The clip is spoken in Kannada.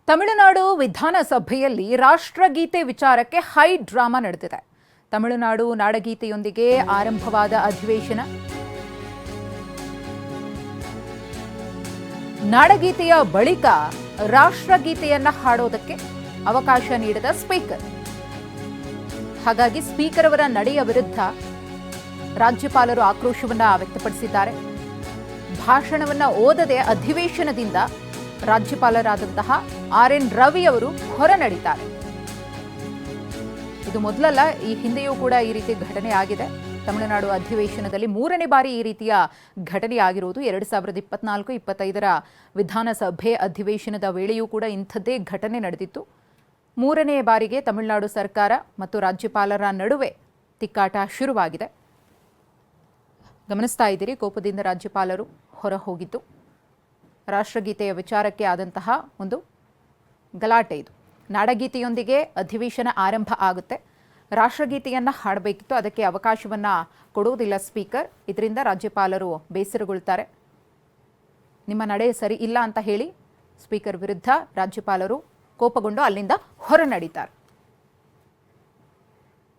ತಮಿಳುನಾಡು ವಿಧಾನಸಭೆಯಲ್ಲಿ ರಾಷ್ಟ್ರಗೀತೆ ವಿಚಾರಕ್ಕೆ ಹೈ ಡ್ರಾಮಾ ನಡೆದಿದೆ. ತಮಿಳುನಾಡು ನಾಡಗೀತೆಯೊಂದಿಗೆ ಆರಂಭವಾದ ಅಧಿವೇಶನ. ನಾಡಗೀತೆಯ ಬಳಿಕ ರಾಷ್ಟ್ರಗೀತೆಯನ್ನ ಹಾಡೋದಕ್ಕೆ ಅವಕಾಶ ನೀಡಿದ ಸ್ಪೀಕರ್. ಹಾಗಾಗಿ ಸ್ಪೀಕರ್ ಅವರ ನಡೆಯ ವಿರುದ್ಧ ರಾಜ್ಯಪಾಲರು ಆಕ್ರೋಶವನ್ನ ವ್ಯಕ್ತಪಡಿಸಿದ್ದಾರೆ. ಭಾಷಣವನ್ನ ಓದದೆ ಅಧಿವೇಶನದಿಂದ ರಾಜ್ಯಪಾಲರಾದಂತಹ ಆರ್.ಎನ್. ರವಿ ಅವರು ಹೊರ ನಡೀತಾರೆ. ಇದು ಮೊದಲಲ್ಲ, ಈ ಹಿಂದೆಯೂ ಕೂಡ ಈ ರೀತಿ ಘಟನೆ ಆಗಿದೆ. ತಮಿಳುನಾಡು ಅಧಿವೇಶನದಲ್ಲಿ 3ನೇ ಬಾರಿ ಈ ರೀತಿಯ ಘಟನೆ ಆಗಿರುವುದು. 2024-25ರ ವಿಧಾನಸಭೆ ಅಧಿವೇಶನದ ವೇಳೆಯೂ ಕೂಡ ಇಂಥದ್ದೇ ಘಟನೆ ನಡೆದಿತ್ತು. 3ನೇ ಬಾರಿಗೆ ತಮಿಳುನಾಡು ಸರ್ಕಾರ ಮತ್ತು ರಾಜ್ಯಪಾಲರ ನಡುವೆ ತಿಕ್ಕಾಟ ಶುರುವಾಗಿದೆ. ಗಮನಿಸ್ತಾ ಇದ್ದೀರಿ, ಕೋಪದಿಂದ ರಾಜ್ಯಪಾಲರು ಹೊರ ಹೋಗಿದ್ದು ರಾಷ್ಟ್ರಗೀತೆಯ ವಿಚಾರಕ್ಕೆ ಆದಂತಹ ಒಂದು ಗಲಾಟೆ. ಇದು ನಾಡಗೀತೆಯೊಂದಿಗೆ ಅಧಿವೇಶನ ಆರಂಭ ಆಗುತ್ತೆ. ರಾಷ್ಟ್ರಗೀತೆಯನ್ನು ಹಾಡಬೇಕಿತ್ತು, ಅದಕ್ಕೆ ಅವಕಾಶವನ್ನು ಕೊಡುವುದಿಲ್ಲ ಸ್ಪೀಕರ್. ಇದರಿಂದ ರಾಜ್ಯಪಾಲರು ಬೇಸರಗೊಳ್ತಾರೆ. ನಿಮ್ಮ ನಡೆ ಸರಿ ಇಲ್ಲ ಅಂತ ಹೇಳಿ ಸ್ಪೀಕರ್ ವಿರುದ್ಧ ರಾಜ್ಯಪಾಲರು ಕೋಪಗೊಂಡು ಅಲ್ಲಿಂದ ಹೊರ ನಡೀತಾರೆ.